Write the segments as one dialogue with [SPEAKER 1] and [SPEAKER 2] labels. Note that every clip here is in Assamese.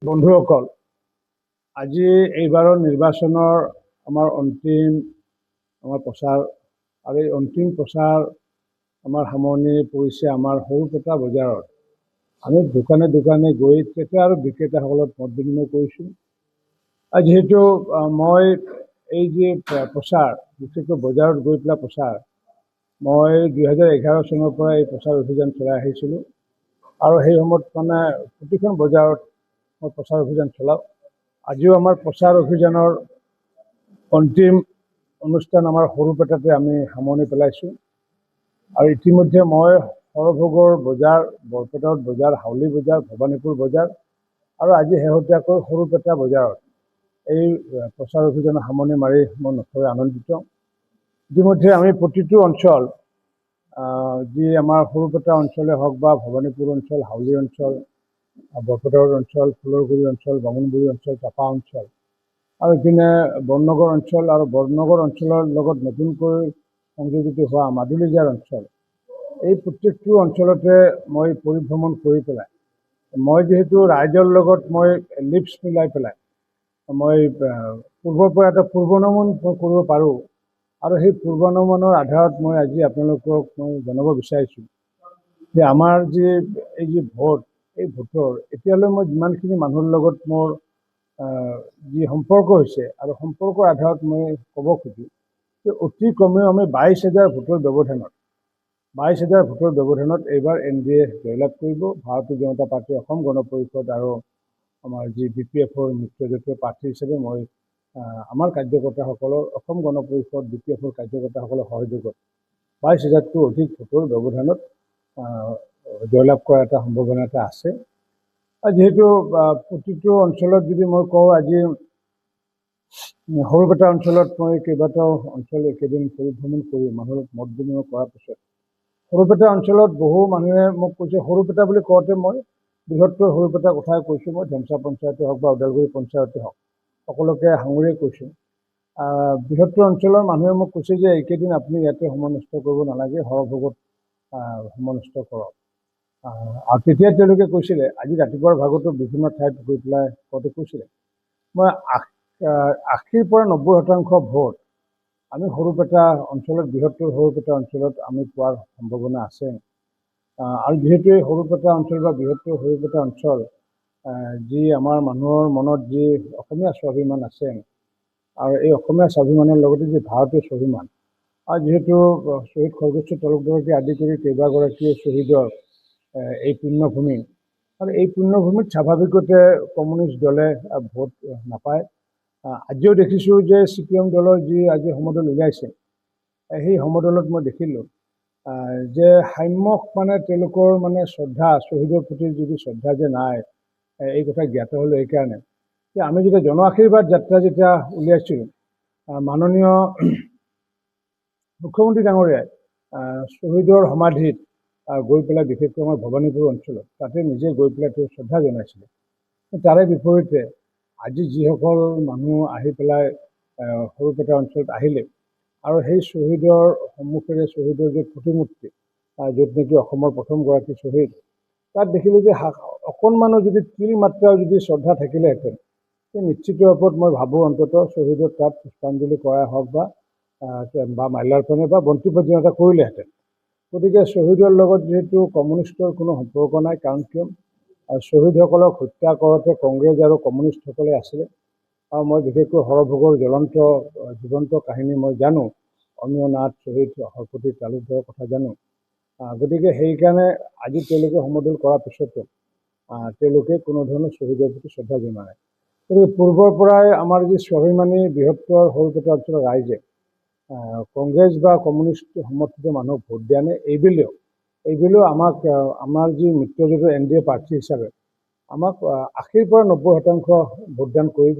[SPEAKER 1] বন্ধুসকল, আজি এইবাৰৰ নিৰ্বাচনৰ আমাৰ অন্তিম প্ৰচাৰ আৰু এই অন্তিম প্ৰচাৰ আমাৰ সামৰণি পৰিছে আমাৰ সৰুপেটা বজাৰত। আমি দোকানে দোকানে গৈ ক্ৰেতা আৰু বিক্ৰেতাসকলত মত বিনিময় কৰিছোঁ। আৰু যিহেতু মই এই যে প্ৰচাৰ, বিশেষকৈ বজাৰত গৈ পেলাই প্ৰচাৰ, মই 2011 চনৰ পৰা এই প্ৰচাৰ অভিযান চলাই আহিছিলোঁ আৰু সেই সময়ত প্ৰতিখন বজাৰত মই প্ৰচাৰ অভিযান চলাওঁ। আজিও আমাৰ প্ৰচাৰ অভিযানৰ অন্তিম অনুষ্ঠান আমাৰ সৰুপেটাতে আমি সামৰণি পেলাইছোঁ। আৰু ইতিমধ্যে মই সৰভোগৰ বজাৰ, বৰপেটাত বজাৰ, হাউলি বজাৰ, ভবানীপুৰ বজাৰ আৰু আজি শেহতীয়াকৈ সৰুপেটা বজাৰত এই প্ৰচাৰ অভিযানৰ সামৰণি মাৰি মই নথৈ আনন্দিত। ইতিমধ্যে আমি প্ৰতিটো অঞ্চল, যি আমাৰ সৰুপেটা অঞ্চলে হওক বা ভবানীপুৰ অঞ্চল, হাউলি অঞ্চল, বৰপেটাৰ অঞ্চল, ফুলৰগুৰি অঞ্চল, বামুণগুৰি অঞ্চল, চাপা অঞ্চল আৰু ইপিনে বৰনগৰ অঞ্চল আৰু বৰনগৰ অঞ্চলৰ লগত নতুনকৈ সংযোজিত হোৱা মাদুলিজাৰ অঞ্চল, এই প্ৰত্যেকটো অঞ্চলতে মই পৰিভ্ৰমণ কৰি পেলাই মই যিহেতু ৰাইজৰ লগত মই লিপছ মিলাই পেলাই মই পূৰ্বৰ পৰা এটা পূৰ্বানুমান কৰিব পাৰোঁ আৰু সেই পূৰ্বানুমানৰ আধাৰত মই আজি আপোনালোকক মই জনাব বিচাৰিছোঁ যে আমাৰ যি এই যি ভোট, এই ভোটৰ এতিয়ালৈ মই যিমানখিনি মানুহৰ লগত মোৰ যি সম্পৰ্ক হৈছে আৰু সম্পৰ্কৰ আধাৰত মই ক'ব খুজোঁ যে অতি কমেও আমি 22,000 ভোটৰ ব্যৱধানত এইবাৰ NDA জয়লাভ কৰিব। ভাৰতীয় জনতা পাৰ্টী, অসম গণ পৰিষদ আৰু আমাৰ যি BPFৰ মিত্ৰজোঁটৰ প্ৰাৰ্থী হিচাপে মই আমাৰ কাৰ্যকৰ্তাসকলৰ, অসম গণ পৰিষদ BPFৰ কাৰ্যকৰ্তাসকলৰ সহযোগত 22,000তকৈ অধিক ভোটৰ ব্যৱধানত জয়লাভ কৰাৰ এটা সম্ভাৱনা এটা আছে। যিহেতু প্ৰতিটো অঞ্চলত যদি মই কওঁ, আজি সৰুপেটা অঞ্চলত মই কেইবাটাও অঞ্চল একেদিন পৰিভ্ৰমণ কৰি মানুহৰ মত বিনিময় কৰাৰ পিছত সৰুপেটা অঞ্চলত বহু মানুহে মোক কৈছে, সৰুপেটা বুলি কওঁতে মই বৃহত্তৰ সৰুপেটাৰ কথাই কৈছোঁ। মই ধেমচা পঞ্চায়তে হওক বা ওদালগুৰি পঞ্চায়তে হওক, সকলোকে সাঙুৰিয়ে কৈছোঁ। বৃহত্তৰ অঞ্চলৰ মানুহে মোক কৈছে যে এইকেইদিন আপুনি ইয়াতে সময় নষ্ট কৰিব নালাগে, সৰভোগত সময় নষ্ট কৰক। আৰু তেতিয়া তেওঁলোকে কৈছিলে, আজি ৰাতিপুৱাৰ ভাগতো বিভিন্ন ঠাইত গৈ পেলাই কওঁতে কৈছিলে, মই 80% পৰা 90% ভোট আমি সৰুপেটা অঞ্চলত, বৃহত্তৰ সৰুপেটা অঞ্চলত আমি পোৱাৰ সম্ভাৱনা আছে। আৰু যিহেতু এই সৰুপেটা অঞ্চল বা বৃহত্তৰ সৰুপেটা অঞ্চল, যি আমাৰ মানুহৰ মনত যি অসমীয়া স্বাভিমান আছে আৰু এই অসমীয়া স্বাভিমানৰ লগতে যি ভাৰতীয় স্বাভিমান, আৰু যিহেতু শ্বহীদ খৰ্গেশ্বৰ তালুকদাৰকে আদি কৰি কেইবাগৰাকীও শ্বহীদৰ এই পুণ্যভূমি, আৰু এই পুণ্যভূমিত স্বাভাৱিকতে কমিউনিষ্ট দলে ভোট নাপায়। আজিও দেখিছোঁ যে CPM দলৰ যি আজি সমদল উলিয়াইছে, সেই সমদলত মই দেখিলোঁ যে সাম্যক তেওঁলোকৰ শ্ৰদ্ধা, শ্বহীদৰ প্ৰতি যদি শ্ৰদ্ধা যে নাই, এই কথা জ্ঞাত হ'লোঁ এইকাৰণে যে আমি যেতিয়া জন আশীৰ্বাদ যাত্ৰা যেতিয়া উলিয়াইছিলোঁ, মাননীয় মুখ্যমন্ত্ৰী ডাঙৰীয়াই শ্বহীদৰ সমাধিত গৈ পেলাই, বিশেষকৈ আমাৰ ভবানীপুৰ অঞ্চলত তাতে নিজে গৈ পেলাই তেওঁ শ্ৰদ্ধা জনাইছিলে। তাৰে বিপৰীতে আজি যিসকল মানুহ আহি পেলাই সৰুপেটা অঞ্চলত আহিলে আৰু সেই শ্বহীদৰ সন্মুখেৰে শ্বহীদৰ যে প্ৰতিমূৰ্তি, য'ত নেকি অসমৰ প্ৰথমগৰাকী শ্বহীদ, তাত দেখিলোঁ যে অকণমানো যদি তিল মাত্ৰাও যদি শ্ৰদ্ধা থাকিলেহেঁতেন, নিশ্চিত ৰূপত মই ভাবোঁ অন্ততঃ শ্বহীদৰ তাত পুষ্পাঞ্জলি কৰাই হওক বা মাল্যাৰ্পণে বা বন্তি প্ৰজ্বলন কৰিলেহেঁতেন। গতিকে শ্বহীদৰ লগত যিহেতু কমিউনিষ্টৰ কোনো সম্পৰ্ক নাই, কাৰণ কিয় শ্বহীদসকলক হত্যা কৰোঁতে কংগ্ৰেছ আৰু কমিউনিষ্টসকলে আছিলে। আৰু মই বিশেষকৈ সৰভোগৰ জীৱন্ত কাহিনী মই জানো, অমিয় নাথ শ্বহীদ হৰপতি তালুকদাৰৰ কথা জানো। গতিকে সেইকাৰণে আজি তেওঁলোকে সমদল কৰাৰ পিছতো তেওঁলোকে কোনো ধৰণৰ শ্বহীদৰ প্ৰতি শ্ৰদ্ধা জনোৱা নাই। গতিকে পূৰ্বৰ পৰাই আমাৰ যি স্বাভিমানী বৃহত্তৰ সৰুপেটা অঞ্চলৰ ৰাইজে কংগ্ৰেছ বা কমিউনিষ্ট সমৰ্থিত মানুহক ভোট দিয়া নাই। এইবেলিও আমাক, আমাৰ যি মিত্ৰজোঁটৰ NDA প্ৰাৰ্থী হিচাপে আমাক 80% পৰা 90% ভোটদান কৰিব।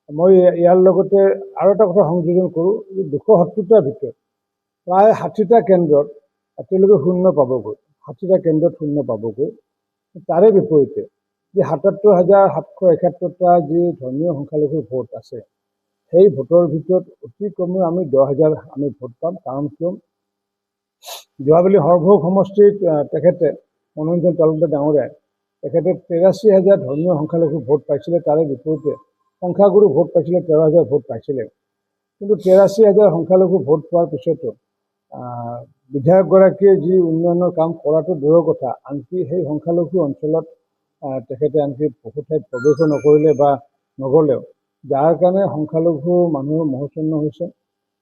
[SPEAKER 1] মই ইয়াৰ লগতে আৰু এটা কথা সংযোজন কৰোঁ যে 270টাৰ ভিতৰত প্ৰায় 60টা কেন্দ্ৰত তেওঁলোকে শূন্য পাবগৈ, 60টা কেন্দ্ৰত শূন্য পাবগৈ। তাৰে বিপৰীতে যি 77,771টা যি ধৰ্মীয় সংখ্যালঘুৰ ভোট আছে, সেই ভোটৰ ভিতৰত অতি কমেও আমি 10,000 আমি ভোট পাম। কাৰণ কিয় যোৱাবেলি সৰভোগ সমষ্টিত তেখেতে মনোৰঞ্জন তালুকদাৰ ডাঙৰীয়াই তেখেতে ৮৩,০০০ ধৰ্মীয় সংখ্যালঘু ভোট পাইছিলে। তাৰে বিপৰীতে সংখ্যাগুৰু ভোট পাইছিলে ১৩,০০০ ভোট পাইছিলে। কিন্তু ৮৩,০০০ সংখ্যালঘু ভোট পোৱাৰ পিছতো বিধায়কগৰাকীয়ে যি উন্নয়নৰ কাম কৰাটো দূৰৰ কথা, আনকি সেই সংখ্যালঘু অঞ্চলত তেখেতে আনকি বহু ঠাইত প্ৰৱেশো নকৰিলে বা নগ'লেও, যাৰ কাৰণে সংখ্যালঘু মানুহৰ মহচন্ন হৈছে।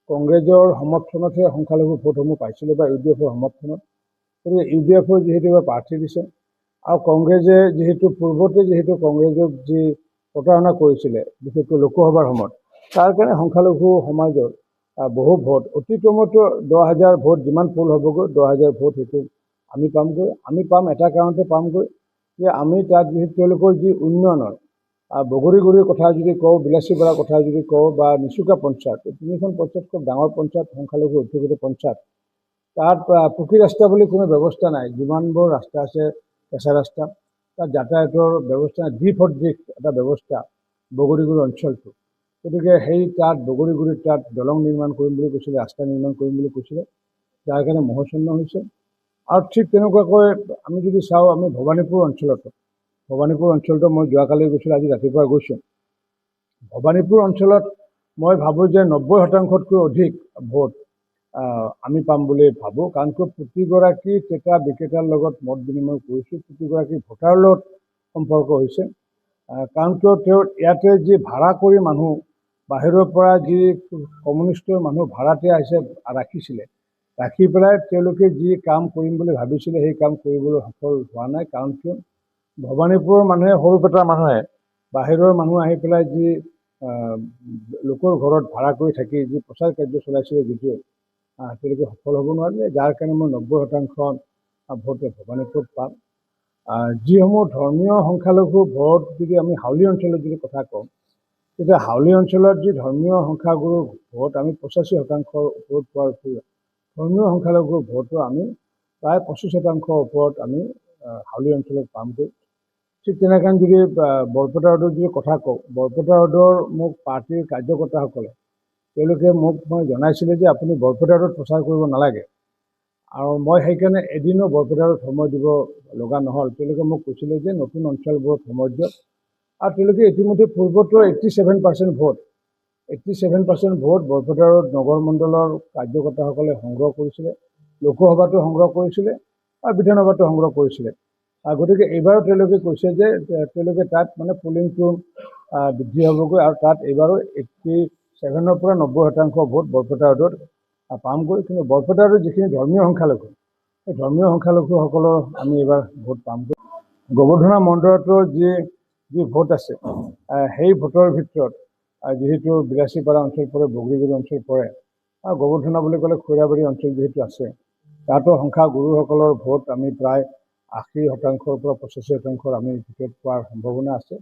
[SPEAKER 1] কংগ্ৰেছৰ সমৰ্থনতহে সংখ্যালঘু ভোটসমূহ পাইছিলে বা UDFৰ সমৰ্থনত। গতিকে UDFৰ যিহেতু এবাৰ প্ৰাৰ্থী দিছে আৰু কংগ্ৰেছে যিহেতু পূৰ্বতে কংগ্ৰেছক যি প্ৰতাৰণা কৰিছিলে বিশেষকৈ লোকসভাৰ সময়ত, তাৰ কাৰণে সংখ্যালঘু সমাজৰ বহু ভোট, অতি কমেও ১০,০০০ ভোট যিমান পোল হ'বগৈ, ১০,০০০ ভোট সেইটো আমি পামগৈ। আমি পাম এটা কাৰণতে পামগৈ যে আমি তাত যিহেতু তেওঁলোকৰ যি উন্নয়নৰ বগৰীগুৰিৰ কথা যদি কওঁ, বিলাচীপাৰাৰ কথা যদি কওঁ বা নিচুকা পঞ্চায়ত, এই তিনিখন পঞ্চায়ত খুব ডাঙৰ পঞ্চায়ত, সংখ্যালঘু অধ্যুষিত পঞ্চায়ত। তাত পকী ৰাস্তা বুলি কোনো ব্যৱস্থা নাই। যিমানবোৰ ৰাস্তা আছে কেঁচা ৰাস্তা, তাত যাতায়াতৰ ব্যৱস্থা নাই। দ্বিফদ্ৰিক এটা ব্যৱস্থা বগৰীগুৰি অঞ্চলটো। গতিকে সেই তাত বগৰীগুৰিত তাত দলং নিৰ্মাণ কৰিম বুলি কৈছিলে, ৰাস্তা নিৰ্মাণ কৰিম বুলি কৈছিলে, যাৰ কাৰণে মহচন্ন হৈছে। আৰু ঠিক তেনেকুৱাকৈ আমি যদি চাওঁ, আমি ভৱানীপুৰ অঞ্চলতো মই যোৱাকালি গৈছিলোঁ, আজি ৰাতিপুৱা গৈছোঁ। ভৱানীপুৰ অঞ্চলত মই ভাবোঁ যে ৯০%তকৈ অধিক ভোট আমি পাম বুলি ভাবোঁ। কাৰণ প্ৰতিগৰাকী ক্ৰেতা বিক্ৰেতাৰ লগত মত বিনিময় কৰিছোঁ, প্ৰতিগৰাকী ভোটাৰৰ লগত সম্পৰ্ক হৈছে। কাৰণ তেওঁৰ ইয়াতে যি ভাড়া কৰি মানুহ, বাহিৰৰ পৰা যি কমিউনিষ্টৰ মানুহ ভাড়াতে ৰাখিছিলে, ৰাখি পেলাই তেওঁলোকে যি কাম কৰিম বুলি ভাবিছিলে সেই কাম কৰিবলৈ সফল হোৱা নাই। কাৰণ কিয়, ভৱানীপুৰৰ মানুহে, সৰুপেটাৰ মানুহে, বাহিৰৰ মানুহ আহি পেলাই যি লোকৰ ঘৰত ভাড়া কৰি থাকি যি প্ৰচাৰ কাৰ্য চলাইছিলে, যদিও তেওঁলোকে সফল হ'ব নোৱাৰিলে, যাৰ কাৰণে মই ৯০% ভোট ভৱানীপুৰত পাম। যিসমূহ ধৰ্মীয় সংখ্যালঘু ভোট যদি আমি হাউলি অঞ্চলত যদি কথা কওঁ, তেতিয়া হাউলি অঞ্চলত যি ধৰ্মীয় সংখ্যাগুৰু ভোট আমি ৮৫%ৰ ওপৰত পোৱাৰ উপৰিও ধৰ্মীয় সংখ্যালঘু ভোটো আমি প্ৰায় ২৫%ৰ ওপৰত আমি হাউলি অঞ্চলত পামগৈ। ঠিক তেনেকৈ যদি বৰপেটা ৰোডৰ যদি কথা কওঁ, বৰপেটা ৰোডৰ মোক পাৰ্টীৰ কাৰ্যকৰ্তাসকলে তেওঁলোকে মই জনাইছিলে যে আপুনি বৰপেটা ৰোডত প্ৰচাৰ কৰিব নালাগে। আৰু মই সেইকাৰণে এদিনো বৰপেটা ৰোডত সময় দিব লগা নহ'ল। তেওঁলোকে মোক কৈছিলে যে নতুন অঞ্চলবোৰত সময় দিয়ক। আৰু তেওঁলোকে ইতিমধ্যে পূৰ্বতো 87% ভোট বৰপেটা ৰোড নগৰ মণ্ডলৰ কাৰ্যকৰ্তাসকলে সংগ্ৰহ কৰিছিলে, লোকসভাতো সংগ্ৰহ কৰিছিলে আৰু বিধানসভাতো সংগ্ৰহ কৰিছিলে। গতিকে এইবাৰো তেওঁলোকে কৈছে যে তেওঁলোকে তাত মানে পলিংটো বৃদ্ধি হ'বগৈ আৰু তাত এইবাৰো 87ৰ পৰা ৯০% ভোট বৰপেটা ৰোডত পামগৈ। কিন্তু বৰপেটা ৰোডৰ যিখিনি ধৰ্মীয় সংখ্যালঘু, সেই ধৰ্মীয় সংখ্যালঘুসকলৰ আমি এইবাৰ ভোট পামগৈ। গোবৰ্ধনা মণ্ডলটোৰ যি ভোট আছে, সেই ভোটৰ ভিতৰত যিহেতু বিলাচীপাৰা অঞ্চল পৰে, বগৰীগুৰি অঞ্চল পৰে, আৰু গোবৰ্ধনা বুলি ক'লে খৈৰাবাৰী অঞ্চল যিহেতু আছে, তাতো সংখ্যাগুৰুসকলৰ ভোট আমি প্ৰায় ৮০%ৰ পৰা ৮৫%ৰ আমি ভিতৰত পোৱাৰ সম্ভাৱনা আছে।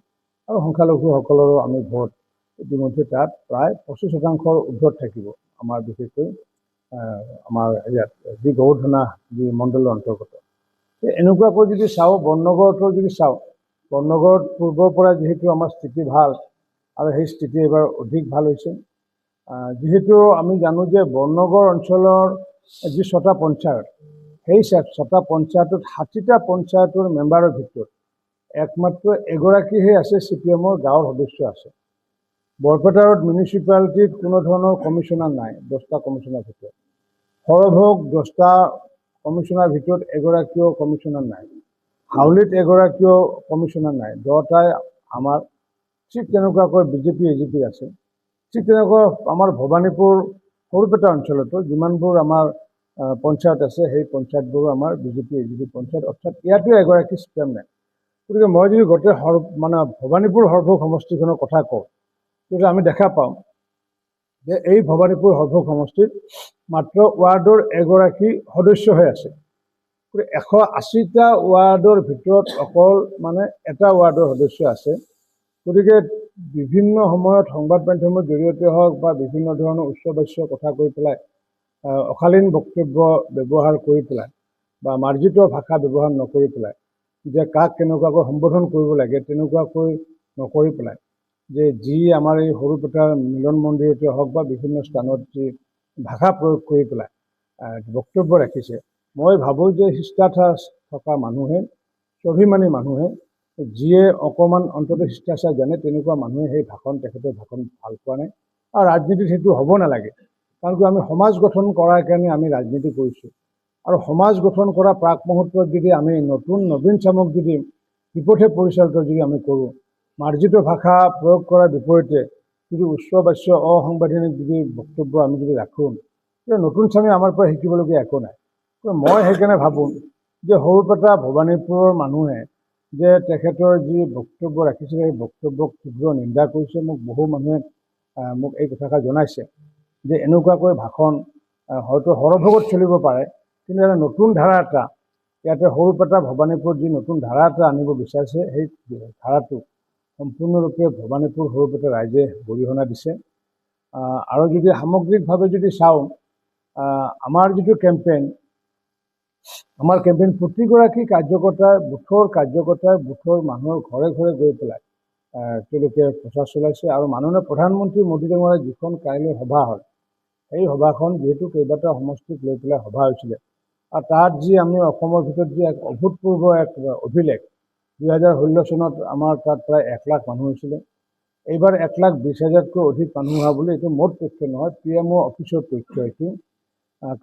[SPEAKER 1] আৰু সংখ্যালঘুসকলৰো আমি ভোট ইতিমধ্যে তাত প্ৰায় ২৫%ৰ ঊৰ্ধত থাকিব। আমাৰ বিশেষকৈ আমাৰ ইয়াত যি গোবৰ্ধনা যি মণ্ডলৰ অন্তৰ্গত। এনেকুৱাকৈ যদি চাওঁ, বৰনগৰতো যদি চাওঁ, বৰনগৰত পূৰ্বৰ পৰা যিহেতু আমাৰ স্থিতি ভাল আৰু সেই স্থিতি এইবাৰ অধিক ভাল হৈছে। যিহেতু আমি জানো যে বৰনগৰ অঞ্চলৰ যি ৬টা পঞ্চায়ত, সেই ৬টা পঞ্চায়তত ৬০টা পঞ্চায়তৰ মেম্বাৰৰ ভিতৰত একমাত্ৰ এগৰাকীহে আছে CPM-ৰ গাঁৱৰ সদস্য আছে। বৰপেটা ৰোড মিউনিচিপালিটিত কোনো ধৰণৰ কমিশ্যনাৰ নাই, 10টা কমিশ্যনাৰ ভিতৰত। সৰভোগ 10টা কমিশ্যনাৰ ভিতৰত এগৰাকীও কমিশ্যনাৰ নাই। হাউলিত এগৰাকীও কমিশ্যনাৰ নাই, 10টাই আমাৰ। ঠিক তেনেকুৱাকৈ BJP AGP আছে। ঠিক তেনেকৈ আমাৰ ভৱানীপুৰ সৰুপেটা অঞ্চলতো যিমানবোৰ আমাৰ পঞ্চায়ত আছে, সেই পঞ্চায়তবোৰো আমাৰ BJP AGP পঞ্চায়ত, অৰ্থাৎ ইয়াতো এগৰাকী CPM নাই। গতিকে মই যদি গোটেই ভৱানীপুৰ সৰভোগ সমষ্টিখনৰ কথা কওঁ, তেতিয়া আমি দেখা পাওঁ যে এই ভৱানীপুৰ সৰভোগ সমষ্টিত মাত্ৰ ৱাৰ্ডৰ এগৰাকী সদস্যহে আছে। গতিকে ১৮০টা ৱাৰ্ডৰ ভিতৰত অকল এটা ৱাৰ্ডৰ সদস্য আছে। গতিকে বিভিন্ন সময়ত সংবাদ মাধ্যমৰ জৰিয়তে হওক বা বিভিন্ন ধৰণৰ উচ্চবাচ্য কথা কৈ পেলাই, অশালীন বক্তব্য ব্যৱহাৰ কৰি পেলাই বা মাৰ্জিত ভাষা ব্যৱহাৰ নকৰি পেলাই, যে কাক কেনেকুৱাকৈ সম্বোধন কৰিব লাগে তেনেকুৱাকৈ নকৰি পেলাই, যে যি আমাৰ এই সৰুপেটাৰ মিলন মন্দিৰতে হওক বা বিভিন্ন স্থানত যি ভাষা প্ৰয়োগ কৰি পেলাই বক্তব্য ৰাখিছে, মই ভাবোঁ যে শিষ্টাচাৰ থকা মানুহে, স্বাভিমানী মানুহে যিয়ে অকণমান অন্তত শিষ্টাচাৰ জানে তেনেকুৱা মানুহে সেই তেখেতৰ ভাষণ ভাল পোৱা নাই আৰু ৰাজনীতিত সেইটো হ'ব নালাগে। কাৰণ কি আমি সমাজ গঠন কৰাৰ কাৰণে আমি ৰাজনীতি কৰিছোঁ আৰু সমাজ গঠন কৰা প্ৰাক মুহূৰ্তত যদি আমি নবীন চামক যদি বিপথে পৰিচালিত যদি আমি কৰোঁ, মাৰ্জিত ভাষা প্ৰয়োগ কৰাৰ বিপৰীতে যদি উচ্চ বাচ্য অসাংবিধানিক যদি বক্তব্য আমি যদি ৰাখোঁ, তেতিয়া নতুন চামে আমাৰ পৰা শিকিবলগীয়া একো নাই। মই সেইকাৰণে ভাবোঁ যে সৰুপেটা ভৱানীপুৰৰ মানুহে যে তেখেতৰ যি বক্তব্য ৰাখিছিলে সেই বক্তব্যক তীব্ৰ নিন্দা কৰিছে। মোক বহু মানুহে মোক এই কথাষাৰ জনাইছে যে এনেকুৱাকৈ ভাষণ হয়তো সৰভোগত চলিব পাৰে, কিন্তু এটা নতুন ধাৰা এটা ইয়াতে সৰুপেটা ভৱানীপুৰত যি নতুন ধাৰা এটা আনিব বিচাৰিছে, সেই ধাৰাটো সম্পূৰ্ণৰূপে ভৱানীপুৰ সৰুপেটা ৰাইজে গৰিহণা দিছে। আৰু যদি সামগ্ৰিকভাৱে যদি চাওঁ, আমাৰ যিটো কেম্পেইন, আমাৰ কেম্পেইন প্ৰতিগৰাকী কাৰ্যকৰ্তাই বুথৰ মানুহৰ ঘৰে ঘৰে গৈ পেলাই তেওঁলোকে প্ৰচাৰ চলাইছে। আৰু মাননীয় প্ৰধানমন্ত্ৰী মোদী ডাঙৰীয়াৰ যিখন কাইলৈ সভা হয়, সেই সভাখন যিহেতু কেইবাটাও সমষ্টিক লৈ পেলাই সভা হৈছিলে, আৰু তাত যি আমি অসমৰ ভিতৰত যি এক অভূতপূৰ্ব এক অভিলেখ, 2016 চনত আমাৰ তাত প্ৰায় 1 লাখ মানুহ হৈছিলে। এইবাৰ 1,20,000তকৈ অধিক মানুহ হোৱা বুলি এইটো মোৰ তথ্য নহয়, PMO অফিচৰ তথ্য এইটো।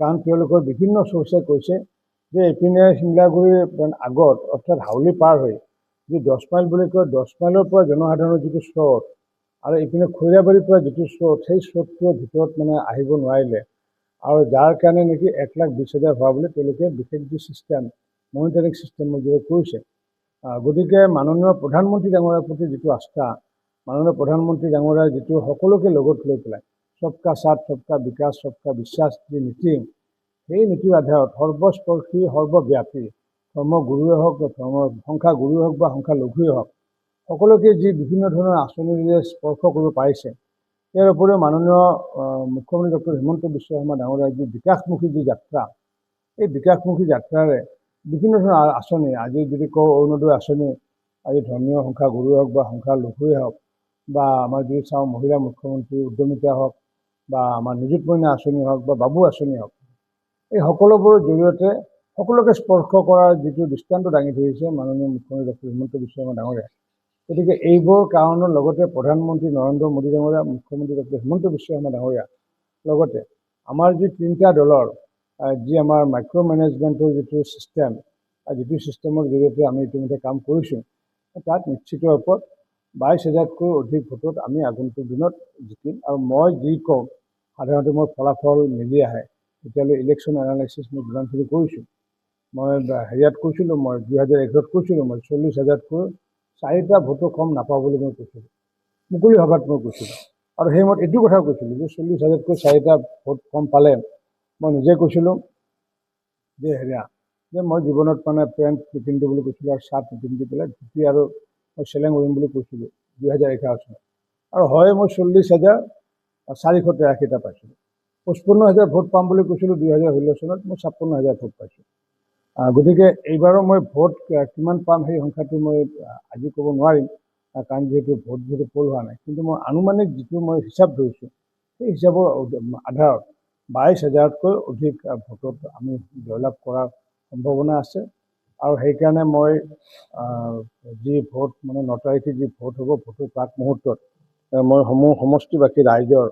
[SPEAKER 1] কাৰণ তেওঁলোকৰ বিভিন্ন চ'ৰ্চে কৈছে যে এইপিনে শিমলাগুৰিৰ আগত অৰ্থাৎ হাউলি পাৰ হৈ যি 10 মাইল বুলি কয়, 10 মাইলৰ পৰা জনসাধাৰণৰ যিটো স্ৰোত আৰু এইপিনে খৈৰাবাৰীৰ পৰা যিটো স্ৰোত, সেই স্ৰোতটোৰ ভিতৰত আহিব নোৱাৰিলে, আৰু যাৰ কাৰণে নেকি 1,20,000 হোৱা বুলি তেওঁলোকে বিশেষ যি ছিষ্টেম, মনিটৰিং ছিষ্টেমৰ জৰিয়তে কৰিছে। গতিকে মাননীয় প্ৰধানমন্ত্ৰী ডাঙৰীয়াৰ প্ৰতি যিটো আস্থা, মাননীয় প্ৰধানমন্ত্ৰী ডাঙৰীয়াৰ যিটো সকলোকে লগত লৈ পেলাই সবকা সাথ সবকা বিকাশ সবকা বিশ্বাস যি নীতি, সেই নীতিৰ আধাৰত সৰ্বস্পৰ্শী সৰ্বব্যাপী ধৰ্মগুৰুৱে হওক, সংখ্যাগুৰুৱে হওক বা সংখ্যালঘুৱে হওক, সকলোকে যি বিভিন্ন ধৰণৰ আঁচনিৰে স্পৰ্শ কৰিব পাৰিছে। ইয়াৰ উপৰিও মাননীয় মুখ্যমন্ত্ৰী ডক্টৰ হিমন্ত বিশ্ব শৰ্মা ডাঙৰীয়াৰ যি বিকাশমুখী যি যাত্ৰা, এই বিকাশমুখী যাত্ৰাৰে বিভিন্ন ধৰণৰ আঁচনি, আজি যদি কওঁ অৰুণোদয় আঁচনি, আজি ধৰ্মীয় সংখ্যাগুৰুৱে হওক বা সংখ্যালঘুৱে হওক, বা আমাৰ যদি চাওঁ মহিলা মুখ্যমন্ত্ৰী উদ্যমিতা হওক, বা আমাৰ নিযুত মইনা আঁচনি হওক বা বাবু আঁচনি হওক, এই সকলোবোৰৰ জৰিয়তে সকলোকে স্পৰ্শ কৰাৰ যিটো দৃষ্টান্ত দাঙি ধৰিছে মাননীয় মুখ্যমন্ত্ৰী ডক্টৰ হিমন্ত বিশ্ব শৰ্মা ডাঙৰীয়াই। গতিকে এইবোৰ কাৰণৰ লগতে প্ৰধানমন্ত্ৰী নৰেন্দ্ৰ মোদী ডাঙৰীয়া, মুখ্যমন্ত্ৰী ডক্টৰ হিমন্ত বিশ্ব শৰ্মা ডাঙৰীয়া, লগতে আমাৰ যি 3টা দলৰ যি আমাৰ মাইক্ৰ' মেনেজমেণ্টৰ যিটো ছিষ্টেম, যিটো ছিষ্টেমৰ জৰিয়তে আমি ইতিমধ্যে কাম কৰিছোঁ, তাত নিশ্চিত ৰূপত 22,000তকৈ অধিক ভোটত আমি আগন্তুক দিনত জিকিম। আৰু মই যি কওঁ, সাধাৰণতে মই ফলাফল মিলি আহে, এতিয়ালৈ ইলেকশ্যন এনালাইচিছ মই যিমানখিনি কৰিছোঁ, মই হেৰিয়াত কৈছিলোঁ, মই 2011ত কৈছিলোঁ মই 40,000তকৈ 4টা ভোটো কম নাপাওঁ বুলি মই কৈছিলোঁ, মুকলি সভাত মই কৈছিলোঁ। আৰু সেই মত এইটো কথা কৈছিলোঁ যে 40,000তকৈ 4টা ভোট কম পালে মই নিজে কৈছিলোঁ যে যে মই জীৱনত পেণ্ট নিপিন্ধো বুলি কৈছিলোঁ, আৰু চাৰ্ট নিপিন্ধি পেলাই ধুতি আৰু মই চেলেং উৰিম বুলি কৈছিলোঁ 2011 চনত। আৰু হয়, মই 40,483টা পাইছিলোঁ। 55,000 ভোট পাম বুলি কৈছিলোঁ 2016 চনত, মই 56,000 ভোট পাইছোঁ। গতিকে এইবাৰো মই ভোট কিমান পাম সেই সংখ্যাটো মই আজি ক'ব নোৱাৰিম, কাৰণ যিহেতু ভোট প'ল হোৱা নাই। কিন্তু মই আনুমানিক যিটো মই হিচাপ ধৰিছোঁ, সেই হিচাপৰ আধাৰত 22,000তকৈ অধিক ভোটত আমি জয়লাভ কৰাৰ সম্ভাৱনা আছে। আৰু সেইকাৰণে মই যি ভোট 9 তাৰিখে যি ভোট হ'ব, ভোটৰ প্ৰাক মুহূৰ্তত মই সমষ্টিবাসী ৰাইজৰ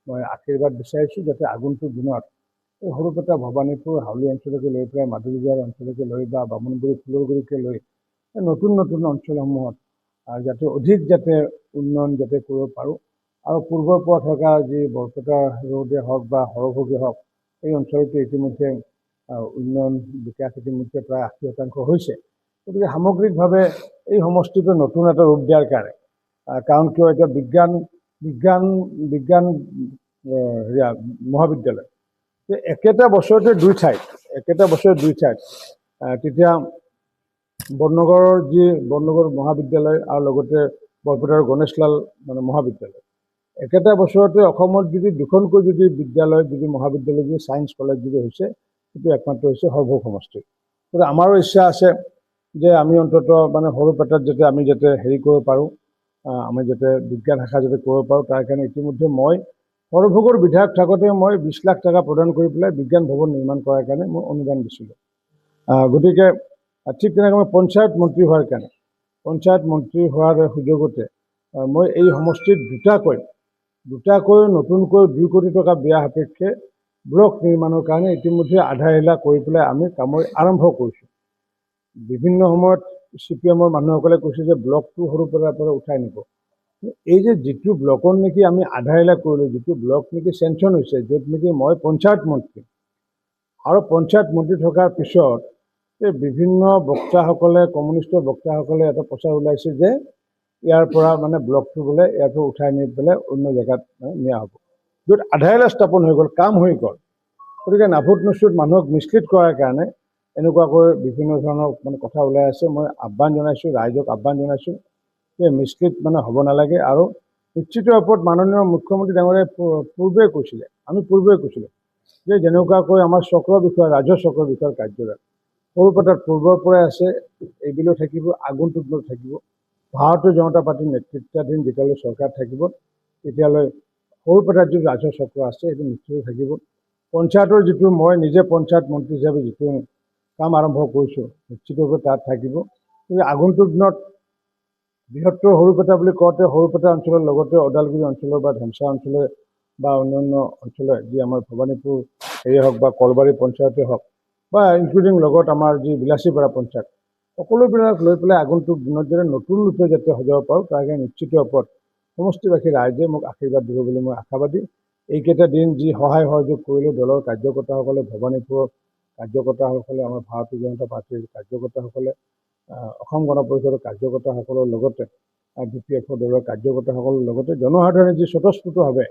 [SPEAKER 1] মই আশীৰ্বাদ বিচাৰিছোঁ, যাতে আগন্তুক দিনত এই সৰুপেটা ভৱানীপুৰ হাউলি অঞ্চলকে লৈ পেলাই মাধুৰীজাৰ অঞ্চলকে লৈ বা বামুণগুৰি ফুলৰগুৰিকে লৈ নতুন নতুন অঞ্চলসমূহত যাতে অধিক উন্নয়ন কৰিব পাৰোঁ। আৰু পূৰ্বৰ পৰা থকা যি বৰপেটা ৰোডে হওক বা সৰভোগে হওক, এই অঞ্চলটো ইতিমধ্যে উন্নয়ন বিকাশ ইতিমধ্যে প্ৰায় 80% হৈছে। গতিকে সামগ্ৰিকভাৱে এই সমষ্টিটো নতুন এটা ৰূপ দিয়াৰ কাৰণে, কাৰণ কিয় এতিয়া বিজ্ঞান মহাবিদ্যালয় একেটা বছৰতে দুই ঠাইত তেতিয়া বৰনগৰ মহাবিদ্যালয় আৰু লগতে বৰপেটাৰ গণেশলাল মহাবিদ্যালয়, একেটা বছৰতে অসমত যদি দুখনকৈ যদি বিদ্যালয় মহাবিদ্যালয় ছায়েন্স কলেজ হৈছে, সেইটো একমাত্ৰ হৈছে সৰভোগ সমষ্টি। গতিকে আমাৰো ইচ্ছা আছে যে আমি অন্তত সৰুপেটাত যাতে আমি হেৰি কৰিব পাৰোঁ, আমি যাতে বিজ্ঞান শাখা যাতে কৰিব পাৰোঁ। তাৰ কাৰণে ইতিমধ্যে মই সৰভোগৰ বিধায়ক থাকোঁতে মই 20 লাখ টকা প্ৰদান কৰি পেলাই বিজ্ঞান ভৱন নিৰ্মাণ কৰাৰ কাৰণে মই অনুদান দিছিলোঁ। গতিকে ঠিক তেনেকৈ মই পঞ্চায়ত মন্ত্ৰী হোৱাৰ কাৰণে পঞ্চায়ত মন্ত্ৰী হোৱাৰ সুযোগতে মই এই সমষ্টিত দুটাকৈ নতুনকৈ 2 কোটি টকা ব্যয় সাপেক্ষে ব্লক নিৰ্মাণৰ কাৰণে ইতিমধ্যে আধা এলা কৰি পেলাই আমি কাম আৰম্ভ কৰিছোঁ। বিভিন্ন সময়ত CPM-ৰ মানুহসকলে কৈছে যে ব্লকটো সৰুপেটাৰ পৰা উঠাই নিব। এই যে যিটো ব্লকৰ নেকি আমি আধা এলা কৰিলোঁ, যিটো ব্লক নেকি চেংচন হৈছে, য'ত নেকি মই পঞ্চায়ত মন্ত্ৰী আৰু পঞ্চায়ত মন্ত্ৰী থকাৰ পিছত এই বিভিন্ন বক্তাসকলে, কমিউনিষ্টৰ বক্তাসকলে এটা প্ৰচাৰ ওলাইছে যে ইয়াৰ পৰা মানে ব্লকটো বোলে ইয়াৰ পৰা উঠাই নি পেলাই অন্য জেগাত নিয়া হ'ব, য'ত আধা এলা স্থাপন হৈ গ'ল, কাম হৈ গ'ল। গতিকে নাভুত নুচুত মানুহক মিছলিড কৰাৰ কাৰণে এনেকুৱাকৈ বিভিন্ন ধৰণৰ মানে কথা ওলাই আছে। মই আহ্বান জনাইছোঁ, ৰাইজক আহ্বান জনাইছোঁ যে মিছলিড মানে হ'ব নালাগে। আৰু নিশ্চিত ওপৰত মাননীয় মুখ্যমন্ত্ৰী ডাঙৰীয়াই পূৰ্বে কৈছিলোঁ যে যেনেকুৱাকৈ আমাৰ চক্ৰ বিষয়া, ৰাজহ চক্ৰ বিষয়াৰ কাৰ্য্যভাৰ সৰুপেটাত পূৰ্বৰ পৰাই আছে, এইবিলো থাকিব, আগন্তুক দিনত থাকিব। ভাৰতীয় জনতা পাৰ্টীৰ নেতৃত্বাধীন যেতিয়ালৈ চৰকাৰ থাকিব তেতিয়ালৈ সৰুপেটাত যিটো ৰাজহ চক্ৰ আছে সেইটো নিশ্চিত থাকিব। পঞ্চায়তৰ যিটো মই নিজে পঞ্চায়ত মন্ত্ৰী হিচাপে যিটো কাম আৰম্ভ কৰিছোঁ নিশ্চিতভাৱে তাত থাকিব। কিন্তু আগন্তুক দিনত বৃহত্তৰ সৰুপেটা বুলি কওঁতে সৰুপেটা অঞ্চলৰ লগতে ওদালগুৰি অঞ্চলৰ বা ধেমচা অঞ্চলৰ বা অন্যান্য অঞ্চলৰ যি আমাৰ ভৱানীপুৰ হওক বা কলবাৰী পঞ্চায়তে হওক বা ইনক্লুডিং লগত আমাৰ যি বিলাসীপাৰা পঞ্চায়ত, সকলোবিলাক লৈ পেলাই আগন্তুক দিনত যাতে নতুন ৰূপে যাতে সজাব পাৰোঁ তাৰ কাৰণে নিশ্চিত ওপৰত সমষ্টিবাসী ৰাইজে মোক আশীৰ্বাদ দিব বুলি মই আশাবাদী। এইকেইটা দিন যি সহায় সহযোগ কৰিলে দলৰ কাৰ্যকৰ্তাসকলে, ভৱানীপুৰৰ কাৰ্যকৰ্তাসকলে, আমাৰ ভাৰতীয় জনতা পাৰ্টীৰ কাৰ্যকৰ্তাসকলে, অসম গণ পৰিষদৰ কাৰ্যকৰ্তাসকলৰ লগতে BPF দলৰ কাৰ্যকৰ্তাসকলৰ লগতে জনসাধাৰণে যি স্বতঃস্ফূৰ্তভাৱে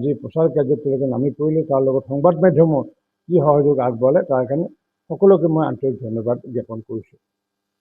[SPEAKER 1] যি প্ৰচাৰ কাৰ্যত তেওঁলোকে নামি পৰিলে, তাৰ লগত সংবাদ মাধ্যমৰ যি সহযোগ আগবঢ়ালে তাৰ কাৰণে সকলোকে মই আন্তৰিক ধন্যবাদ জ্ঞাপন কৰিছোঁ।